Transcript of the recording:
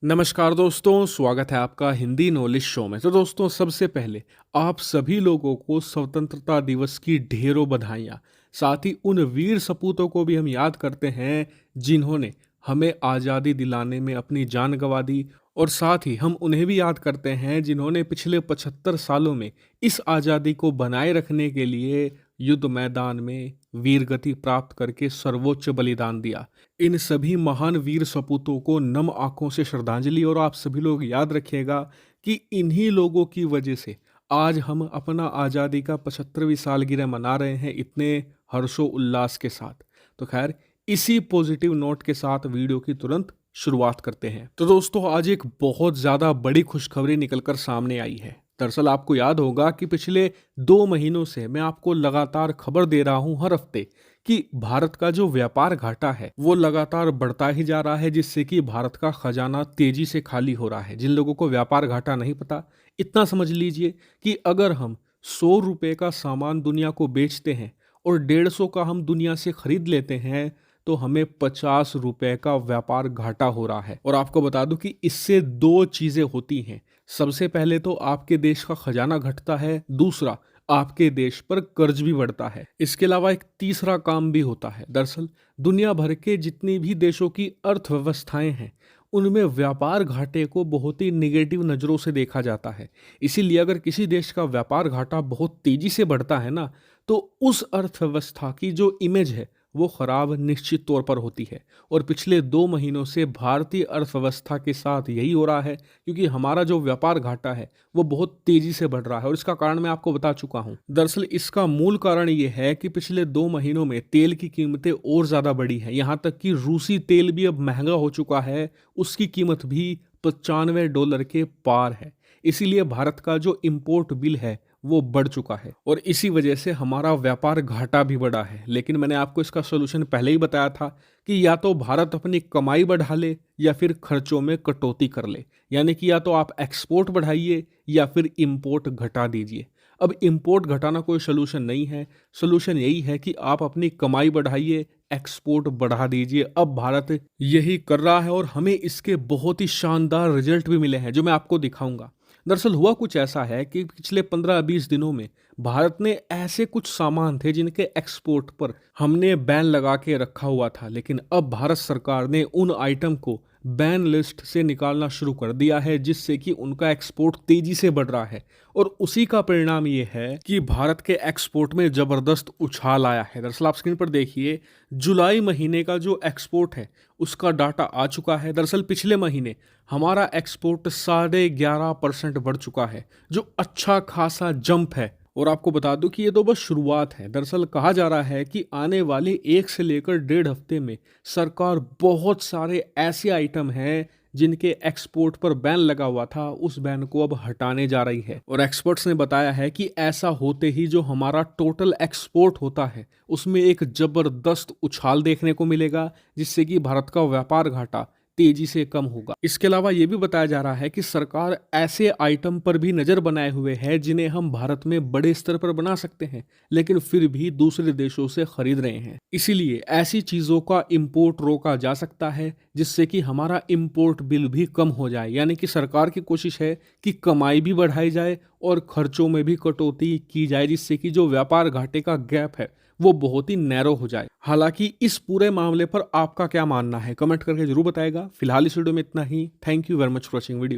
नमस्कार दोस्तों, स्वागत है आपका हिंदी नॉलेज शो में। तो दोस्तों, सबसे पहले आप सभी लोगों को स्वतंत्रता दिवस की ढेरों बधाइयाँ। साथ ही उन वीर सपूतों को भी हम याद करते हैं जिन्होंने हमें आज़ादी दिलाने में अपनी जान गंवा दी, और साथ ही हम उन्हें भी याद करते हैं जिन्होंने पिछले 75 सालों में इस आज़ादी को बनाए रखने के लिए युद्ध मैदान में वीरगति प्राप्त करके सर्वोच्च बलिदान दिया। इन सभी महान वीर सपूतों को नम आंखों से श्रद्धांजलि। और आप सभी लोग याद रखिएगा कि इन्हीं लोगों की वजह से आज हम अपना आज़ादी का 75वीं सालगिरह मना रहे हैं इतने हर्षो उल्लास के साथ। तो खैर, इसी पॉजिटिव नोट के साथ वीडियो की तुरंत शुरुआत करते हैं। तो दोस्तों, आज एक बहुत ज़्यादा बड़ी खुशखबरी निकलकर सामने आई है। दरअसल आपको याद होगा कि पिछले 2 महीनों से मैं आपको लगातार खबर दे रहा हूं हर हफ्ते कि भारत का जो व्यापार घाटा है वो लगातार बढ़ता ही जा रहा है, जिससे कि भारत का खजाना तेजी से खाली हो रहा है। जिन लोगों को व्यापार घाटा नहीं पता, इतना समझ लीजिए कि अगर हम 100 रुपये का सामान दुनिया को बेचते हैं और 150 का हम दुनिया से खरीद लेते हैं, तो हमें 50 रुपए का व्यापार घाटा हो रहा है। और आपको बता दूं कि इससे दो चीजें होती हैं। सबसे पहले तो आपके देश का खजाना घटता है, दूसरा आपके देश पर कर्ज भी बढ़ता है। इसके अलावा एक तीसरा काम भी होता है। दरअसल दुनिया भर के जितनी भी देशों की अर्थव्यवस्थाएं हैं, उनमें व्यापार घाटे को बहुत ही निगेटिव नज़रों से देखा जाता है। इसीलिए अगर किसी देश का व्यापार घाटा बहुत तेजी से बढ़ता है ना, तो उस अर्थव्यवस्था की जो इमेज है वो खराब निश्चित तौर पर होती है। और पिछले 2 महीनों से भारतीय अर्थव्यवस्था के साथ यही हो रहा है, क्योंकि हमारा जो व्यापार घाटा है वो बहुत तेजी से बढ़ रहा है। और इसका कारण मैं आपको बता चुका हूँ। दरअसल इसका मूल कारण ये है कि पिछले 2 महीनों में तेल की कीमतें और ज़्यादा बढ़ी हैं। यहाँ तक कि रूसी तेल भी अब महंगा हो चुका है, उसकी कीमत भी $95 के पार है। इसीलिए भारत का जो इम्पोर्ट बिल है वो बढ़ चुका है, और इसी वजह से हमारा व्यापार घाटा भी बढ़ा है। लेकिन मैंने आपको इसका सोल्यूशन पहले ही बताया था कि या तो भारत अपनी कमाई बढ़ा ले या फिर खर्चों में कटौती कर ले। यानी कि या तो आप एक्सपोर्ट बढ़ाइए या फिर इंपोर्ट घटा दीजिए। अब इंपोर्ट घटाना कोई सोल्यूशन नहीं है। सोल्यूशन यही है कि आप अपनी कमाई बढ़ाइए, एक्सपोर्ट बढ़ा दीजिए। अब भारत यही कर रहा है और हमें इसके बहुत ही शानदार रिजल्ट भी मिले हैं, जो मैं आपको दिखाऊंगा। दरअसल हुआ कुछ ऐसा है कि पिछले 15-20 दिनों में भारत ने ऐसे कुछ सामान थे जिनके एक्सपोर्ट पर हमने बैन लगा के रखा हुआ था, लेकिन अब भारत सरकार ने उन आइटम को बैन लिस्ट से निकालना शुरू कर दिया है, जिससे कि उनका एक्सपोर्ट तेजी से बढ़ रहा है। और उसी का परिणाम ये है कि भारत के एक्सपोर्ट में जबरदस्त उछाल आया है। दरअसल आप स्क्रीन पर देखिए, जुलाई महीने का जो एक्सपोर्ट है उसका डाटा आ चुका है। दरअसल पिछले महीने हमारा एक्सपोर्ट 11.5% बढ़ चुका है, जो अच्छा खासा जंप है। और आपको बता दूं कि ये तो बस शुरुआत है। दरअसल कहा जा रहा है कि आने वाले 1 से लेकर 1.5 हफ्ते में सरकार बहुत सारे ऐसे आइटम हैं जिनके एक्सपोर्ट पर बैन लगा हुआ था, उस बैन को अब हटाने जा रही है। और एक्सपर्ट्स ने बताया है कि ऐसा होते ही जो हमारा टोटल एक्सपोर्ट होता है उसमें एक जबरदस्त उछाल देखने को मिलेगा, जिससे कि भारत का व्यापार घाटा तेजी से कम होगा। इसके अलावा ये भी बताया जा रहा है कि सरकार ऐसे आइटम पर भी नजर बनाए हुए है जिन्हें हम भारत में बड़े स्तर पर बना सकते हैं, लेकिन फिर भी दूसरे देशों से खरीद रहे हैं। इसीलिए ऐसी चीजों का इंपोर्ट रोका जा सकता है, जिससे कि हमारा इंपोर्ट बिल भी कम हो जाए। यानी कि सरकार की कोशिश है कि कमाई भी बढ़ाई जाए और खर्चों में भी कटौती की जाए, जिससे कि जो व्यापार घाटे का गैप है वो बहुत ही नैरो हो जाए। हालांकि इस पूरे मामले पर आपका क्या मानना है, कमेंट करके जरूर बताएगा। फिलहाल इस वीडियो में इतना ही। Thank you very much for watching video.